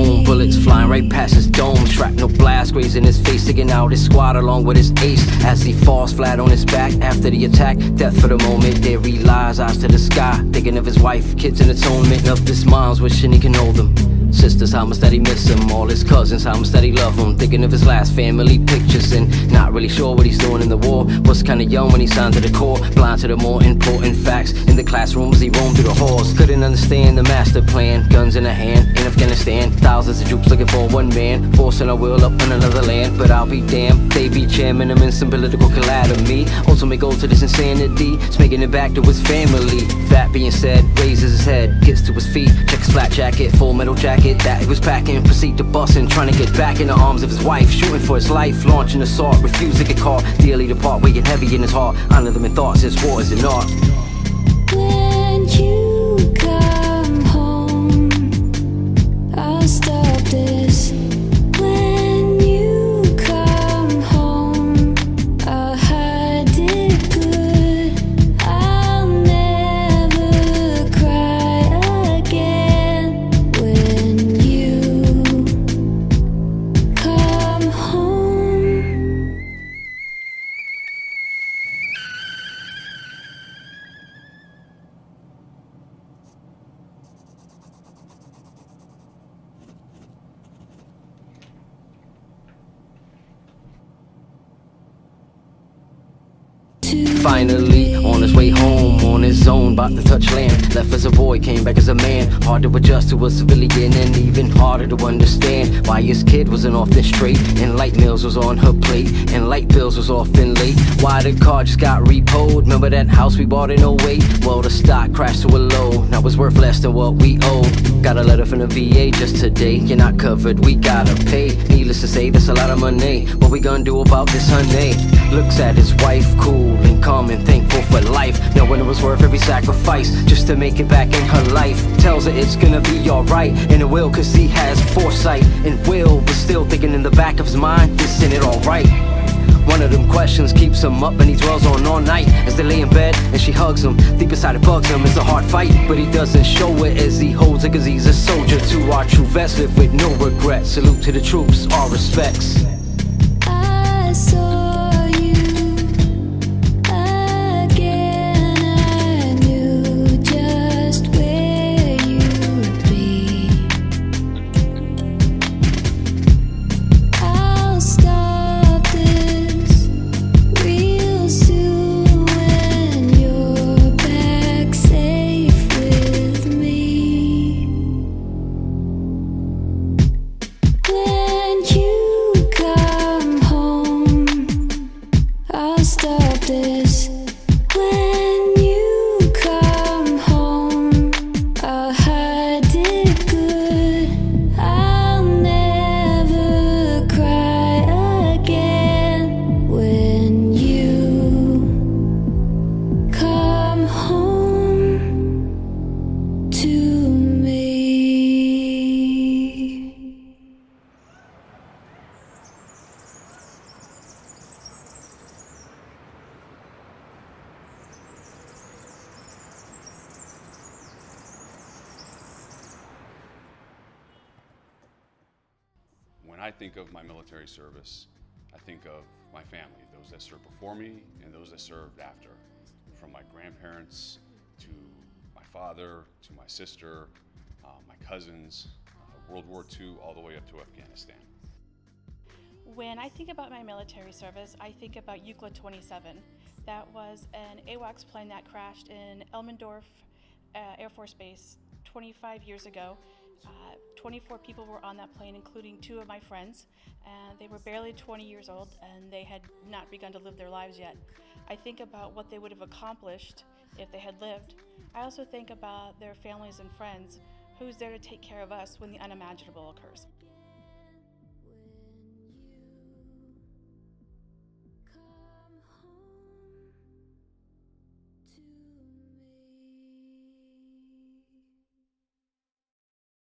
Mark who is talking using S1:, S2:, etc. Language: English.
S1: zone. Bullets flying right past his dome. Shrapnel blast grazing his face, taking out his squad along with his ace. As he falls flat on his back after the attack. Death for the moment, there he lies, eyes to the sky, thinking of his wife, kids in atonement of his mom's, wishing he can hold them. Sisters, how much that he miss him. All his cousins, how much that he love him. Thinking of his last family pictures and not really sure what he's doing in the war. Was kinda young when he signed to the Corps, blind to the more important facts. In the classrooms he roamed through the halls, couldn't understand the master plan. Guns in a hand, in Afghanistan, thousands of troops looking for one man, forcing a will up in another land. But I'll be damned, they be jamming him in some political calamity. Ultimate goal to this insanity is making it back to his family. That being said, raises his head, gets to his feet, checks his flat jacket, full metal jacket that he was packing, proceed to bustin', trying to get back in the arms of his wife, shooting for his life, launching assault, refuse to get caught, dearly depart, weighing heavy in his heart, honor them in thoughts, his war is an art.
S2: When you come home, I'll stop this. When you come home, I'll hide it good. I'll never cry again. When you come home.
S1: Finally, on his way home, on his own, about to touch land. Left as a boy, came back as a man. Hard to adjust to a civilian and even harder to understand why his kid wasn't often straight, and light meals was on her plate, and light bills was often late. Why the car just got repoed? Remember that house we bought in 08? Well, the stock crashed to a low, now it's worth less than what we owe. Got a letter from the VA just today, you're not covered, we gotta pay. Needless to say, that's a lot of money. What we gonna do about this, honey? Looks at his wife, cool and calm and thankful for life, knowing it was worth every sacrifice just to make it back in her life. Tells her it's gonna be alright, and it will, cause he has foresight and will, but still thinking in the back of his mind, isn't it alright? One of them questions keeps him up and he dwells on all night as they lay in bed and she hugs him. Deep inside it bugs him, it's a hard fight, but he doesn't show it as he holds it, cause he's a soldier. To our true vets, live with no regret. Salute to the troops, all respects.
S2: I saw you again. I knew just where you'd be. I'll stop this real soon when you're back safe with me. When you come home, I'll stop this. When you come home, I'll hide it good. I'll never cry again. When you come home to me.
S3: When I think of my military service, I think of my family, those that served before me and those that served after. From my grandparents to my father to my sister, my cousins, World War II, all the way up to Afghanistan.
S4: When I think about my military service, I think about Euclid 27. That was an AWACS plane that crashed in Elmendorf Air Force Base 25 years ago. 24 people were on that plane, including 2 of my friends, and they were barely 20 years old, and they had not begun to live their lives yet. I think about what they would have accomplished if they had lived. I also think about their families and friends, who's there to take care of us when the unimaginable occurs.